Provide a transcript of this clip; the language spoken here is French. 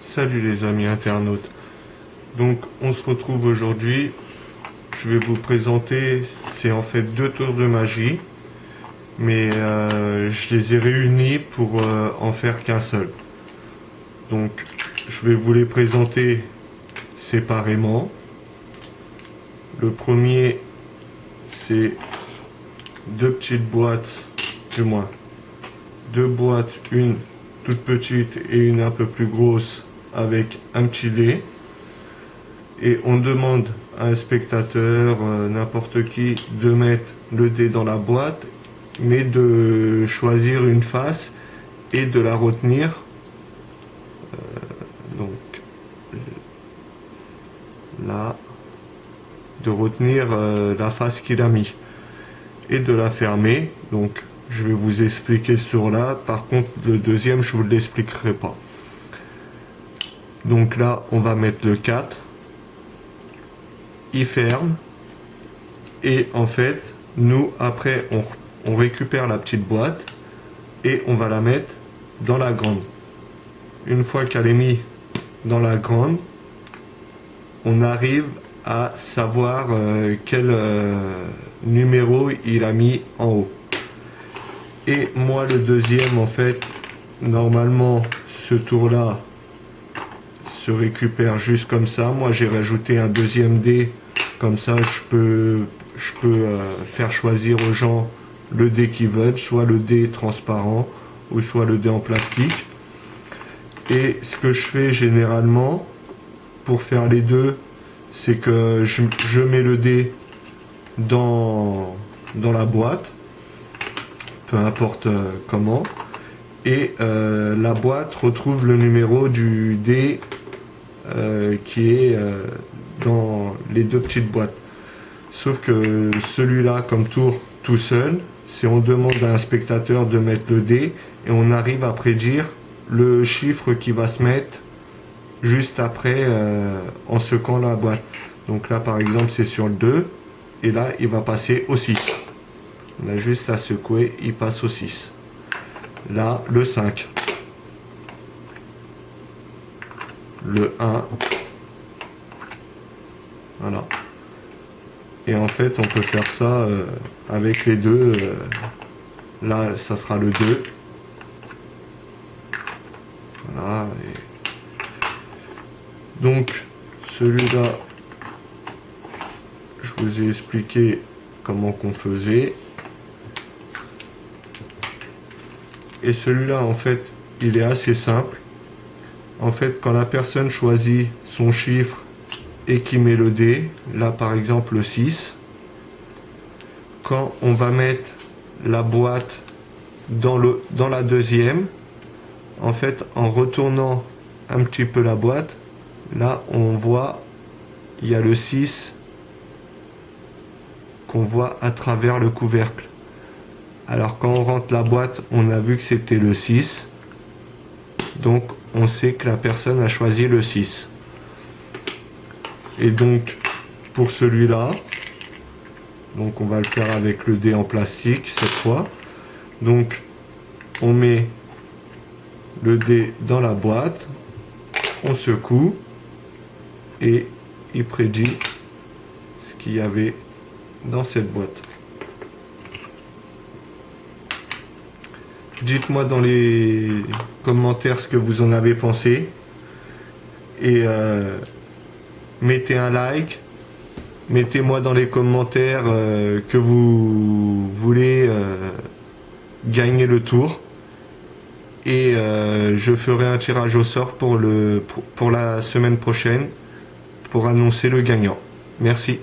Salut les amis internautes. Donc on se retrouve aujourd'hui. Je vais vous présenter, c'est en fait 2 tours de magie, mais je les ai réunis pour en faire qu'un seul. Donc je vais vous les présenter séparément. Le premier, c'est 2 petites boîtes, du moins 2 boîtes, une toute petite et une un peu plus grosse avec un petit dé. Et on demande à un spectateur, n'importe qui, de mettre le dé dans la boîte, mais de choisir une face et de la retenir. Donc là, de retenir la face qu'il a mis et de la fermer. Donc je vais vous expliquer sur là. Par contre, le deuxième, je vous l'expliquerai pas. Donc là, on va mettre le 4. Il ferme. Et en fait, nous, après, on récupère la petite boîte et on va la mettre dans la grande. Une fois qu'elle est mise dans la grande, on arrive à savoir quel numéro il a mis en haut. Et moi, le deuxième, en fait, normalement, ce tour-là se récupère juste comme ça. Moi, j'ai rajouté un deuxième dé. Comme ça, je peux faire choisir aux gens le dé qu'ils veulent, soit le dé transparent ou soit le dé en plastique. Et ce que je fais généralement pour faire les deux, c'est que je mets le dé dans la boîte, peu importe comment, et la boîte retrouve le numéro du dé qui est dans les 2 petites boîtes. Sauf que celui-là, comme tour tout seul, c'est on demande à un spectateur de mettre le dé et on arrive à prédire le chiffre qui va se mettre juste après en secouant la boîte. Donc là, par exemple, c'est sur le 2 et là, il va passer au 6. On a juste à secouer, il passe au 6. Là, le 5. Le 1. Voilà. Et en fait, on peut faire ça avec les deux. Là, ça sera le 2. Voilà. Et donc, celui-là, je vous ai expliqué comment qu'on faisait. Et celui-là, en fait, il est assez simple. En fait, quand la personne choisit son chiffre et qui met le dé, là par exemple le 6, quand on va mettre la boîte dans la deuxième, en fait, en retournant un petit peu la boîte, là on voit, il y a le 6 qu'on voit à travers le couvercle. Alors quand on rentre la boîte, on a vu que c'était le 6. Donc on sait que la personne a choisi le 6. Et donc pour celui-là, donc on va le faire avec le dé en plastique cette fois. Donc on met le dé dans la boîte, on secoue et il prédit ce qu'il y avait dans cette boîte. Dites-moi dans les commentaires ce que vous en avez pensé. Et mettez un like. Mettez-moi dans les commentaires que vous voulez gagner le tour. Et je ferai un tirage au sort pour la semaine prochaine pour annoncer le gagnant. Merci.